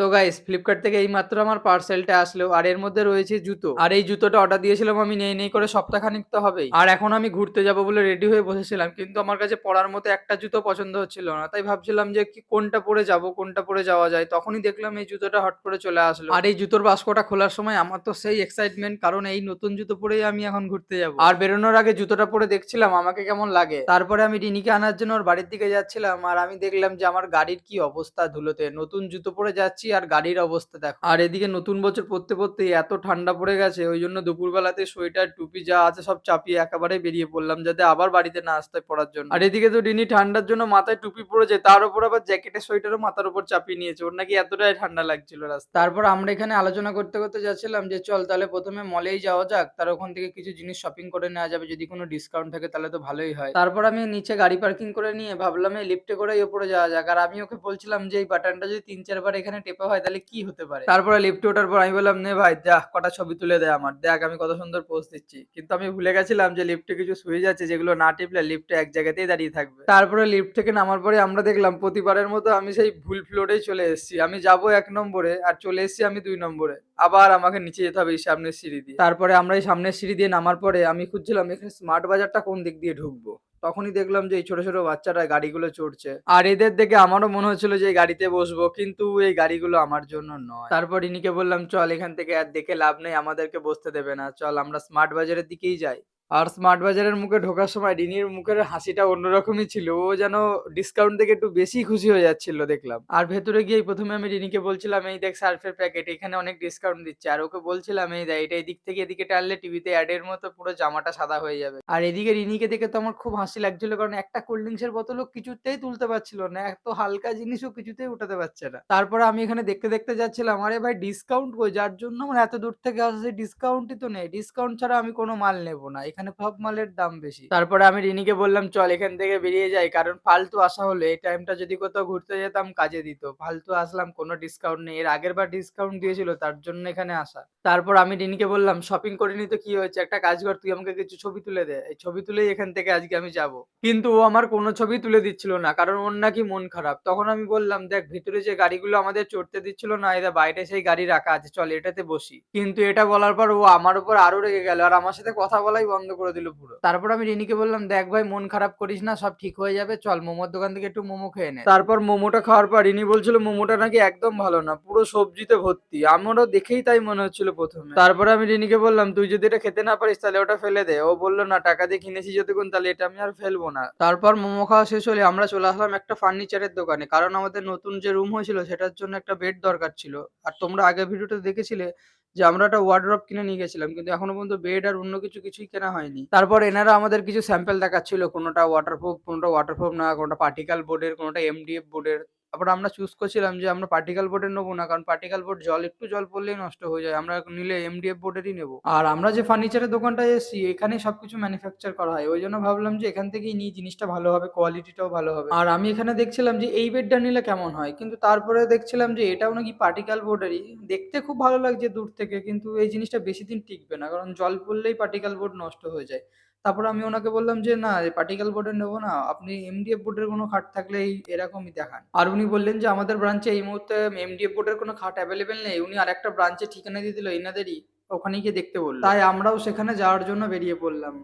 তো guys Flipkart থেকে এইমাত্র আমার পার্সেলটা আসলো আর এর মধ্যে রয়েছে জুতো। আর এই জুতোটা অর্ডার দিয়েছিলাম আমি নেই করে সপ্তাহখানেক তো হবেই। আর এখন আমি ঘুরতে যাব বলে রেডি হয়ে বসেছিলাম, কিন্তু আমার কাছে পরার মতো একটা জুতো পছন্দ হচ্ছিল না। তাই ভাবছিলাম যে কি কোনটা পরে যাব, কোনটা পরে যাওয়া যায়। তখনই দেখলাম এই জুতোটা হট করে চলে আসলো। আর এই জুতোর বাস্কটা খোলার সময় আমার তো সেই এক্সাইটমেন্ট, কারণ এই নতুন জুতো পরেই আমি এখন ঘুরতে যাব। আর বেরোনোর আগে জুতোটা পরে দেখছিলাম আমাকে কেমন লাগে। তারপরে আমি রিনিকে আনার জন্য ওর বাড়ির দিকে যাচ্ছিলাম, আর আমি দেখলাম যে আমার গাড়ির কি অবস্থা ধুলোতে। নতুন জুতো পরে যাচ্ছি আর গাড়ির অবস্থা দেখো। আর এদিকে নতুন বছর পড়তে পড়তে এত ঠান্ডা পড়ে গেছে, ওই জন্য দুপুরবেলাতে সোয়েটার টুপি যা আছে সব চাপিয়ে একেবারে বেরিয়ে পড়লাম, যাতে আবার বাড়িতে না আসতে হয় পড়ার জন্য। আর এদিকে তো রিনি ঠান্ডার জন্য মাথায় টুপি পরেছে, তার উপর আবার জ্যাকেটের সোয়েটারও মাথার উপর চাপিয়ে নিয়েছে, ওর নাকি এতটাই ঠান্ডা লাগছিল রাস্তায়। তারপর আমরা এখানে আলোচনা করতে করতে যাচ্ছিলাম যে চল তাহলে প্রথমে মলেই যাওয়া যাক, তার ওখান থেকে কিছু জিনিস শপিং করে নেওয়া যাবে, যদি কোনো ডিসকাউন্ট থাকে তাহলে তো ভালোই হয়। তারপর আমি নিচে গাড়ি পার্কিং করে নিয়ে ভাবলাম এই লিফটে করেই ওপরে যাওয়া যাক। আর আমি ওকে বলছিলাম যে এই বাটনটা যদি ৩-৪ বার এখানে টেপা হয় তাহলে কি হতে পারে। তারপরে লিফটে ওঠার পর আমি বললাম নে ভাই যা কটা ছবি তুলে দে আমার, দেখ আমি কত সুন্দর পোজ দিচ্ছি। কিন্তু আমি ভুলে গেছিলাম যে লিফটে কিছু সুইচ আছে যেগুলো না টিপলে লিফটে এক জায়গাতেই দাঁড়িয়ে থাকবে। তারপরে লিফট থেকে নামার পরে আমরা দেখলাম প্রতিবারের মতো আমি সেই ভুল ফ্লোরেই চলে এসেছি। আমি যাব ১ নম্বরে আর চলে এসেছি আমি ২ নম্বরে। আবার আমাকে নিচে যেতে হবে এই সামনের সিঁড়ি দিয়ে। তারপরে আমরা এই সামনের সিঁড়ি দিয়ে নামার পরে আমি খুঁজছিলাম এখানে স্মার্ট বাজারটা কোন দিক দিয়ে ঢুকবো। তখনই দেখলাম যে এই ছোট ছোট বাচ্চারা গাড়িগুলো চড়ছে, আর এদের দেখে আমারও মনে হচ্ছিল যে এই গাড়িতে বসবো, কিন্তু এই গাড়িগুলো আমার জন্য নয়। তারপর ইনিকে বললাম চল এখান থেকে আর দেখে লাভ নেই, আমাদেরকে বসতে দেবে না, চল আমরা স্মার্ট বাজারের দিকেই যাই। আর স্মার্ট বাজারের মুখে ঢোকার সময় রিনির মুখের হাসিটা অন্যরকমই ছিল, ও যেন ডিসকাউন্ট থেকে একটু বেশি খুশি হয়ে যাচ্ছিল দেখলাম। আর ভেতরে গিয়ে প্রথমে আমি রিনিকে বলছিলাম এই দেখ সার্ফের প্যাকেট, এখানে অনেক ডিসকাউন্ট দিচ্ছে। আর ওকে বলছিলাম এই দেখ এটা এদিক থেকে এদিকে টানলে টিভিতে অ্যাডের মতো পুরো জামাটা সাদা হয়ে যাবে। আর এদিকে রিনিকে দেখে তো আমার খুব হাসি লাগছিল, কারণ একটা কোল্ড ড্রিঙ্কস এর বোতলও কিছুতেই তুলতে পারছিল না, এত হালকা জিনিসও কিছুতেই উঠাতে পারছে না। তারপরে আমি এখানে দেখতে দেখতে যাচ্ছিলাম, আরে ভাই ডিসকাউন্ট কই, যার জন্য আমার এত দূর থেকে আসছে ডিসকাউন্টই তো নেই, ডিসকাউন্ট ছাড়া আমি কোনো মাল নেবো না, এখানে সব মালের দাম বেশি। তারপরে আমি রিনিকে বললাম চল এখান থেকে বেরিয়ে যাই, কারণ ফালতু আসা হলো এই টাইমটা যদি কোথাও ঘুরতে যেতাম কাজে দিত, ফালতু আসলাম কোনো ডিসকাউন্ট নেই, এর আগের বার ডিসকাউন্ট দিয়েছিল তার জন্য এখানে আসা। তারপর আমি রিনিকে বললাম শপিং করিনি তো কি হয়েছে, একটা কাজ কর তুই আমাকে কিছু ছবি তুলে দে, এই ছবি তুলেই এখান থেকে আজকে আমি যাব। কিন্তু ও আমার কোনো ছবি তুলে দিচ্ছিল না, কারণ ওর নাকি মন খারাপ। তখন আমি বললাম দেখ ভিতরে যে গাড়িগুলো আমাদের চড়তে দিচ্ছিল না, এরা বাইরে সেই গাড়ি রাখা আছে, চল এটাতে বসি। কিন্তু এটা বলার পর ও আমার উপর আরো রেগে গেল, আর আমার সাথে কথা বলাই বন্ধ করে দিল পুরো। তারপর আমি রিনিকে বললাম দেখ ভাই মন খারাপ করিস না, সব ঠিক হয়ে যাবে, চল মোমোর দোকান থেকে একটু মোমো খেয়ে নে। তারপর মোমোটা খাওয়ার পর রিনি বলছিল মোমোটা নাকি একদম ভালো না, পুরো সবজিতে ভর্তি, আমারও দেখেই তাই মনে হচ্ছিল প্রথমে। তারপরে আমি রিনিকে বললাম তুই যদি এটা খেতে না পারিস তাহলে ওটা ফেলে দে। ও বললো না টাকা দিয়ে কিনেছি যতক্ষণ তাহলে এটা আমি আর ফেলবো না। তারপর মোমো খাওয়া শেষ হলে আমরা চলে আসলাম একটা ফার্নিচারের দোকানে, কারণ আমাদের নতুন যে রুম হয়েছিল সেটার জন্য একটা বেড দরকার ছিল। আর তোমরা আগের ভিডিওতে দেখেছিলে যে আমরা একটা ওয়ার্ডরোব কিনে নিয়ে গেছিলাম, কিন্তু এখনো পর্যন্ত বেড আর অন্য কিছুই কেনা হয়নি। তারপর এনারা আমাদের কিছু স্যাম্পল দেখাচ্ছিল, কোনোটা ওয়াটারপ্রুফ, কোনোটা ওয়াটারপ্রুফ না, কোনোটা পার্টিকেল বোর্ডের, কোনোটা এমডিএফ বোর্ডের। তারপর আমরা চুজ করছিলাম যে আমরা পার্টিকেল বোর্ডের নেবো না, কারণ পার্টিকেল বোর্ড একটু জল পড়লেই নষ্ট হয়ে যায়, আমরা নিলে এমডিএফ বোর্ডেরই নেবো। আর আমরা যে ফার্নিচারের দোকানটায় এসেছি এখানে সবকিছু ম্যানুফ্যাকচার করা হয়, ওই জন্য ভাবলাম যে এখান থেকেই নিই, জিনিসটা ভালো হবে, কোয়ালিটিটাও ভালো হবে। আর আমি এখানে দেখছিলাম যে এই বেডটা নিলে কেমন হয়, কিন্তু তারপরে দেখছিলাম যে এটাও নাকি পার্টিকেল বোর্ডেরই, দেখতে খুব ভালো লাগছে দূর থেকে, কিন্তু এই জিনিসটা বেশি দিন টিকবে না, কারণ জল পড়লেই পার্টিকেল বোর্ড নষ্ট হয়ে যায়। তারপর আমি ওনাকে বললাম যে না পার্টিকেল বোর্ডের নেবো না, আপনি এমডিএফ বোর্ডের কোনো খাট থাকলে এরকমই দেখান। আর উনি বললেন যে আমাদের ব্রাঞ্চে এই মুহূর্তে এমডিএফ বোর্ডের কোনো খাট অ্যাভেলেবেল নেই, উনি আরেকটা ব্রাঞ্চে ঠিকানা দিয়ে দিল এনাদেরই, ওখানে গিয়ে দেখতে বললো। তাই আমরাও সেখানে যাওয়ার জন্য বেরিয়ে পড়লাম।